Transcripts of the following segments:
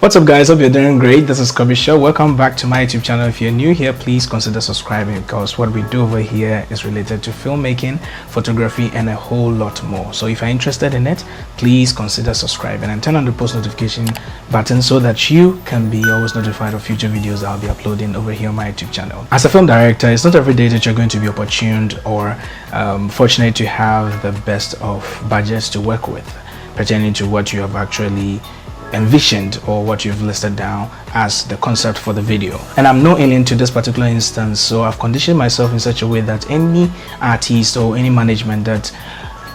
What's up, guys? Hope you're doing great. This is Kobe Show. Welcome back to my YouTube channel. If you're new here, please consider subscribing, because what we do over here is related to filmmaking, photography, and a whole lot more. So if you're interested in it, please consider subscribing and turn on the post notification button so that you can be always notified of future videos I'll be uploading over here on my YouTube channel. As a film director, it's not every day that you're going to be opportuned or fortunate to have the best of budgets to work with pertaining to what you have actually envisioned or what you've listed down as the concept for the video. And I'm no alien to this particular instance, so I've conditioned myself in such a way that any artist or any management that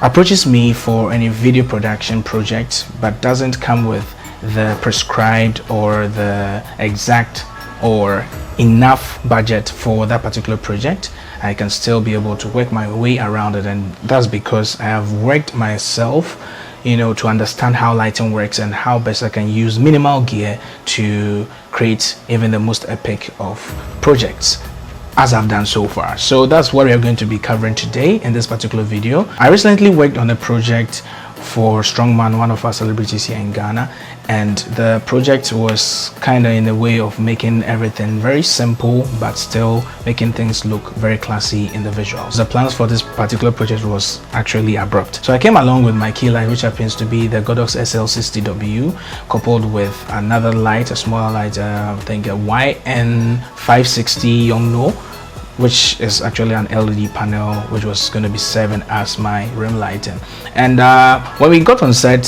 approaches me for any video production project but doesn't come with the prescribed or the exact or enough budget for that particular project, I can still be able to work my way around it. And that's because I have worked myself, to understand how lighting works and how best I can use minimal gear to create even the most epic of projects, as I've done so far. So that's what we are going to be covering today in this particular video. I recently worked on a project for Strongman, one of our celebrities here in Ghana, and the project was kind of in the way of making everything very simple but still making things look very classy in the visuals. The plans for this particular project was actually abrupt, so I came along with my key light, which happens to be the Godox SL60W, coupled with another light, a smaller light, I think a YN560 Yongno, which is actually an LED panel, which was going to be serving as my rim lighting. And when we got on set,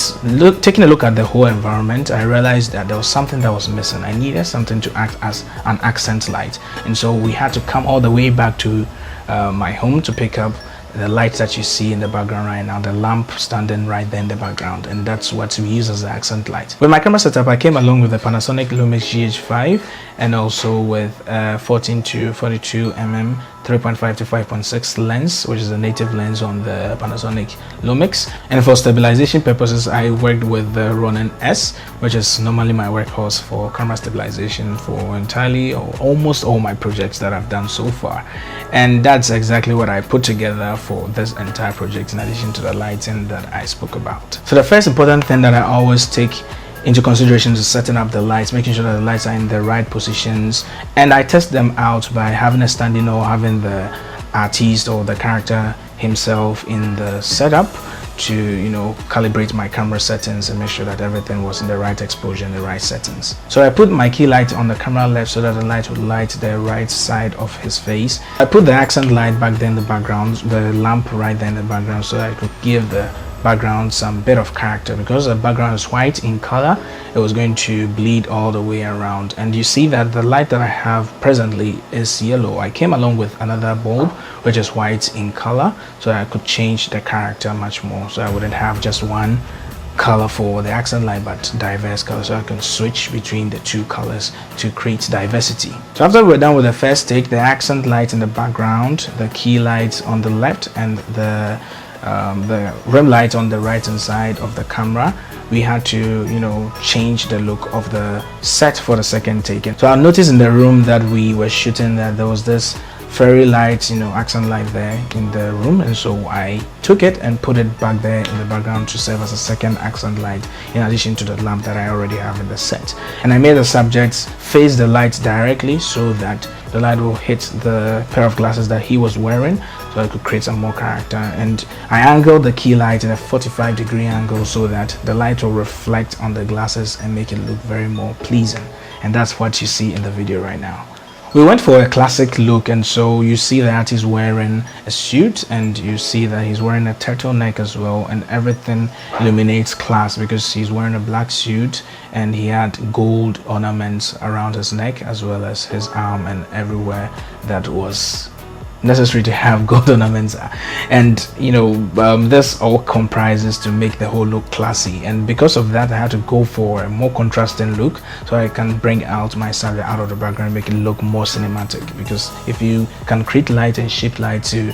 taking a look at the whole environment, I realized that there was something that was missing. I needed something to act as an accent light, and so we had to come all the way back to my home to pick up the lights that you see in the background right now, the lamp standing right there in the background, and that's what we use as the accent light. With my camera setup, I came along with the Panasonic Lumix GH5 and also with 14 to 42 mm 3.5 to 5.6 lens, which is a native lens on the Panasonic Lumix. And for stabilization purposes, I worked with the Ronin S, which is normally my workhorse for camera stabilization for entirely or almost all my projects that I've done so far. And that's exactly what I put together for this entire project, in addition to the lighting that I spoke about. So the first important thing that I always take into consideration is setting up the lights, making sure that the lights are in the right positions, and I test them out by having a standing or having the artist or the character himself in the setup to calibrate my camera settings and make sure that everything was in the right exposure and the right settings. So I put my key light on the camera left so that the light would light the right side of his face. I put the accent light back there in the background, the lamp right there in the background, so that I could give the background some bit of character. Because the background is white in color, it was going to bleed all the way around. And you see that the light that I have presently is yellow. I came along with another bulb which is white in color, so I could change the character much more, so I wouldn't have just one color for the accent light but diverse colors, so I can switch between the two colors to create diversity. So after we're done with the first stage, the accent light in the background, the key light on the left, and the rim light on the right hand side of the camera, we had to change the look of the set for the second take. So I noticed in the room that we were shooting that there was this fairy light, accent light there in the room, and so I took it and put it back there in the background to serve as a second accent light, in addition to the lamp that I already have in the set. And I made the subject face the light directly so that the light will hit the pair of glasses that he was wearing, so I could create some more character. And I angled the key light in a 45-degree angle so that the light will reflect on the glasses and make it look very more pleasing. And that's what you see in the video right now. We went for a classic look, and so you see the artist wearing a suit, and you see that he's wearing a turtleneck as well, and everything illuminates class because he's wearing a black suit and he had gold ornaments around his neck as well as his arm and everywhere that was necessary to have gold ornaments. And this all comprises to make the whole look classy, and because of that I had to go for a more contrasting look so I can bring out my subject out of the background and make it look more cinematic. Because if you can create light and shape light to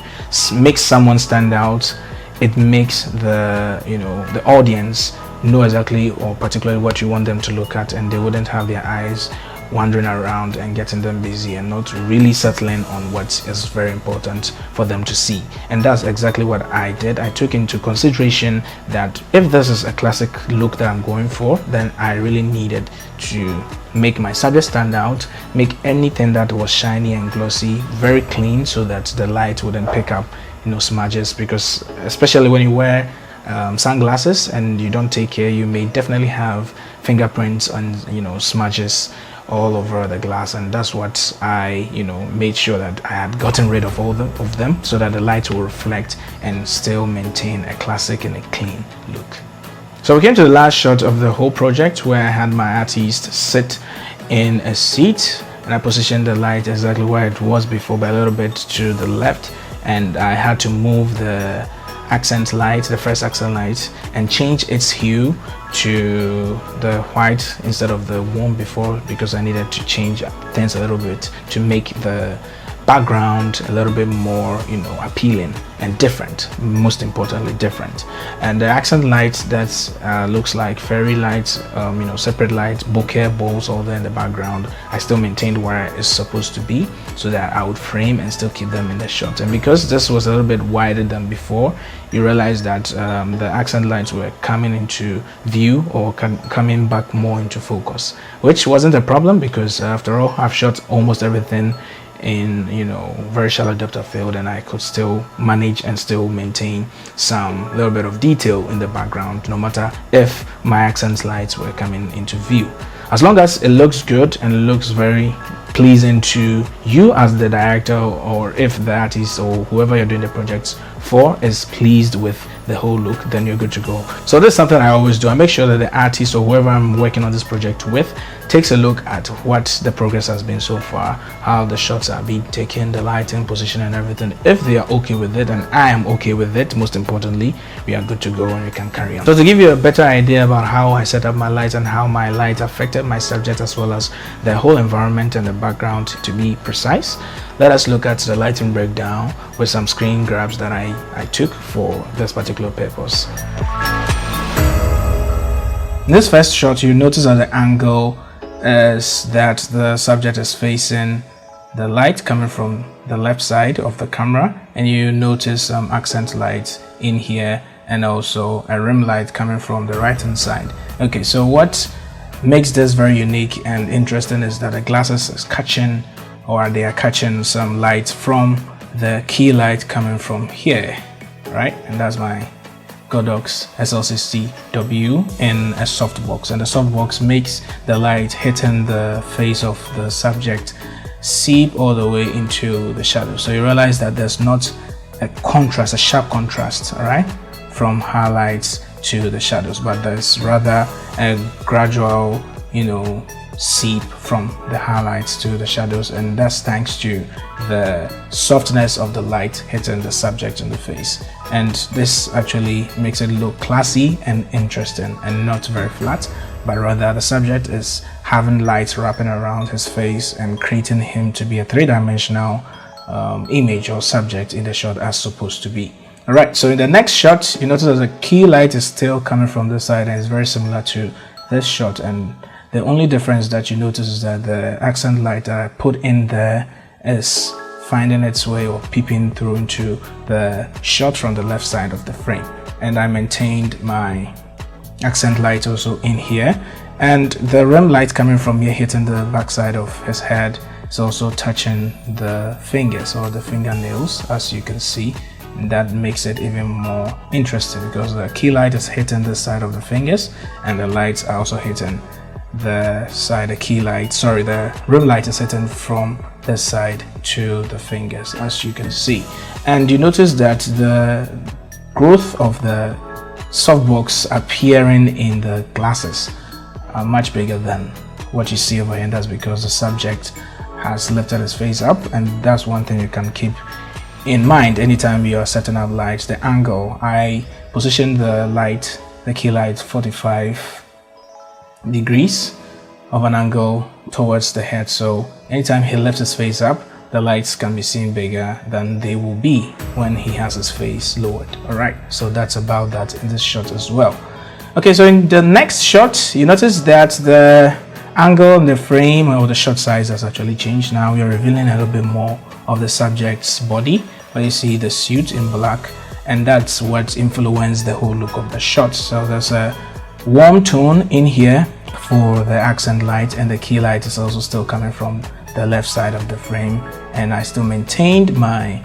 make someone stand out, it makes the the audience know exactly or particularly what you want them to look at, and they wouldn't have their eyes wandering around and getting them busy and not really settling on what is very important for them to see. And that's exactly what I did. I took into consideration that if this is a classic look that I'm going for, then I really needed to make my subject stand out, make anything that was shiny and glossy very clean so that the light wouldn't pick up, you know, smudges, because especially when you wear sunglasses and you don't take care, you may definitely have fingerprints and, you know, smudges all over the glass. And that's what I, you know, made sure that I had gotten rid of all of them so that the light will reflect and still maintain a classic and a clean look. So we came to the last shot of the whole project, where I had my artist sit in a seat and I positioned the light exactly where it was before, but a little bit to the left, and I had to move the accent light, the first accent light, and change its hue to the white instead of the warm before, because I needed to change things a little bit to make the background a little bit more, you know, appealing and different, most importantly different. And the accent light that looks like fairy lights, you know, separate lights, bouquet balls all there in the background, I still maintained where it's supposed to be so that I would frame and still keep them in the shot. And because this was a little bit wider than before, you realize that the accent lights were coming into view, or coming back more into focus, which wasn't a problem because after all, I've shot almost everything in, you know, very shallow depth of field, and I could still manage and still maintain some little bit of detail in the background, no matter if my accent lights were coming into view. As long as it looks good and it looks very pleasing to you as the director, or if the artist or whoever you're doing the projects for is pleased with the whole look, then you're good to go. So this is something I always do. I make sure that the artist or whoever I'm working on this project with takes a look at what the progress has been so far, how the shots are being taken, the lighting, position and everything. If they are okay with it and I am okay with it, most importantly, we are good to go and we can carry on. So to give you a better idea about how I set up my lights and how my light affected my subject as well as the whole environment and the background, to be precise, let us look at the lighting breakdown with some screen grabs that I took for this particular purpose. In this first shot, you notice that the angle is that the subject is facing the light coming from the left side of the camera, and you notice some accent lights in here and also a rim light coming from the right hand side. Okay, so what makes this very unique and interesting is that the glasses is catching, or they are catching some light from the key light coming from here, right? And that's my Godox SL60W in a softbox, and the softbox makes the light hitting the face of the subject seep all the way into the shadow. So you realize that there's not a contrast, a sharp contrast, all right, from highlights to the shadows, but there's rather a gradual, you know, seep from the highlights to the shadows, and that's thanks to the softness of the light hitting the subject in the face. And this actually makes it look classy and interesting and not very flat, but rather the subject is having light wrapping around his face and creating him to be a three-dimensional image or subject in the shot as supposed to be. All right, so in the next shot, you notice that the key light is still coming from this side and it's very similar to this shot, and the only difference that you notice is that the accent light that I put in there is finding its way or peeping through into the shot from the left side of the frame. And I maintained my accent light also in here, and the rim light coming from here hitting the back side of his head is also touching the fingers or the fingernails, as you can see. And that makes it even more interesting because the key light is hitting this side of the fingers and the lights are also hitting the side, the rim light is hitting from this side to the fingers, as you can see. And you notice that the growth of the softbox appearing in the glasses are much bigger than what you see over here, and that's because the subject has lifted his face up. And that's one thing you can keep in mind anytime you are setting up lights, the angle. I positioned the light, the key light, 45 degrees of an angle towards the head, so anytime he lifts his face up, the lights can be seen bigger than they will be when he has his face lowered. All right, so that's about that in this shot as well. Okay, so in the next shot, you notice that the angle in the frame or the shot size has actually changed. Now we are revealing a little bit more of the subject's body, where you see the suit in black, and that's what influenced the whole look of the shot. So there's a warm tone in here for the accent light, and the key light is also still coming from the left side of the frame, and I still maintained my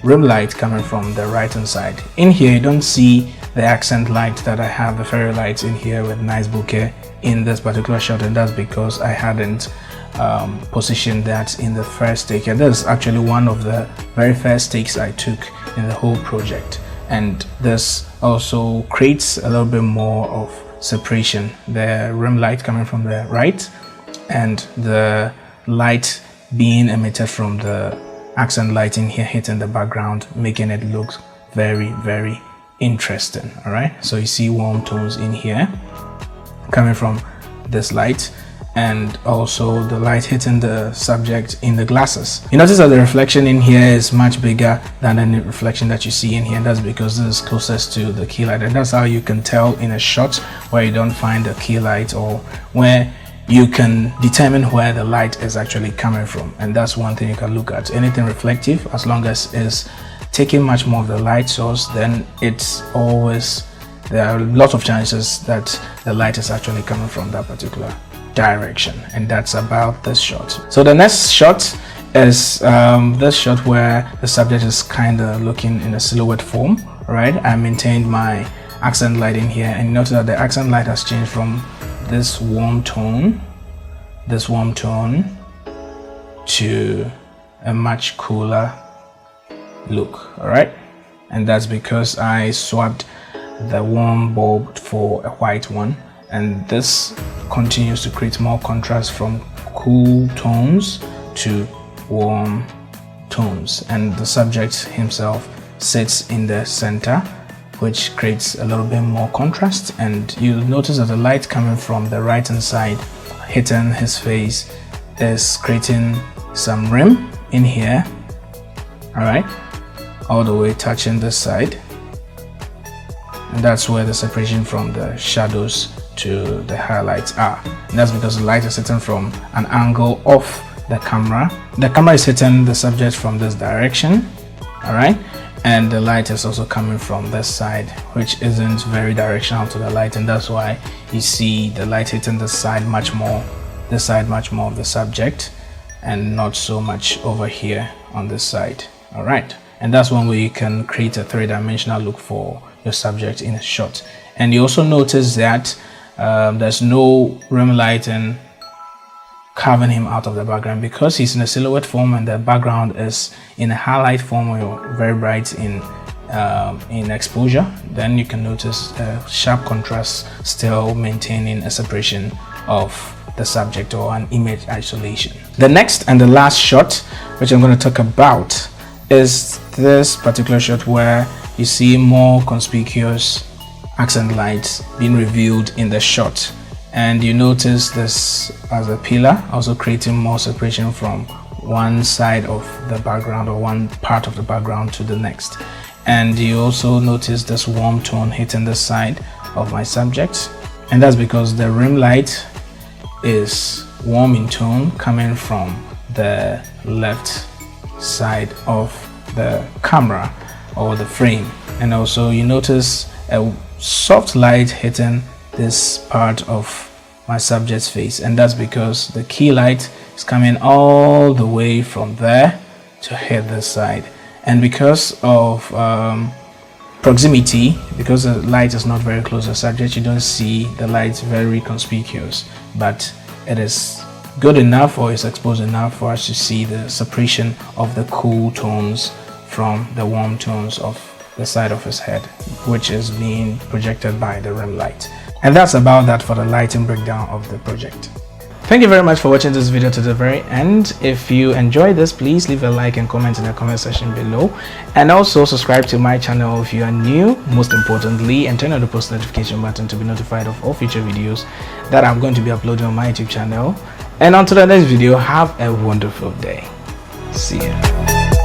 rim light coming from the right hand side. In here you don't see the accent light that I have, the fairy lights in here with nice bouquet in this particular shot, and that's because I hadn't positioned that in the first take. And this is actually one of the very first takes I took in the whole project, and this also creates a little bit more of separation, the rim light coming from the right and the light being emitted from the accent light in here hitting the background, making it look very, very interesting. All right, so you see warm tones in here coming from this light, and also the light hitting the subject in the glasses. You notice that the reflection in here is much bigger than any reflection that you see in here, and that's because this is closest to the key light, and that's how you can tell in a shot where you don't find the key light, or where you can determine where the light is actually coming from. And that's one thing you can look at. Anything reflective, as long as it's taking much more of the light source, then it's always, there are lots of chances that the light is actually coming from that particular direction. And that's about this shot. So the next shot is this shot where the subject is kind of looking in a silhouette form. Right, I maintained my accent light in here, and notice that the accent light has changed from this warm tone to a much cooler look. All right, and that's because I swapped the warm bulb for a white one, and this continues to create more contrast from cool tones to warm tones, and the subject himself sits in the center, which creates a little bit more contrast. And you'll notice that the light coming from the right hand side hitting his face is creating some rim in here, all right, all the way touching this side, and that's where the separation from the shadows to the highlights are. And that's because the light is hitting from an angle off the camera. The camera is hitting the subject from this direction, all right, and the light is also coming from this side, which isn't very directional to the light, and that's why you see the light hitting this side much more, this side much more of the subject, and not so much over here on this side. All right, and that's one way you can create a three-dimensional look for your subject in a shot. And you also notice that there's no rim light and carving him out of the background, because he's in a silhouette form and the background is in a highlight form or very bright in exposure. Then you can notice a sharp contrast, still maintaining a separation of the subject or an image isolation. The next and the last shot which I'm going to talk about is this particular shot where you see more conspicuous accent lights being revealed in the shot, and you notice this as a pillar, also creating more separation from one side of the background or one part of the background to the next. And you also notice this warm tone hitting the side of my subject, and that's because the rim light is warm in tone coming from the left side of the camera or the frame. And also you notice a soft light hitting this part of my subject's face, and that's because the key light is coming all the way from there to hit this side. And because of proximity, because the light is not very close to the subject, you don't see the light very conspicuous, but it is good enough or is exposed enough for us to see the separation of the cool tones from the warm tones of the side of his head, which is being projected by the rim light. And that's about that for the lighting breakdown of the project. Thank you very much for watching this video to the very end. If you enjoyed this, please leave a like and comment in the comment section below, and also subscribe to my channel if you are new, most importantly, and turn on the post notification button to be notified of all future videos that I'm going to be uploading on my YouTube channel. And until the next video, have a wonderful day. See ya.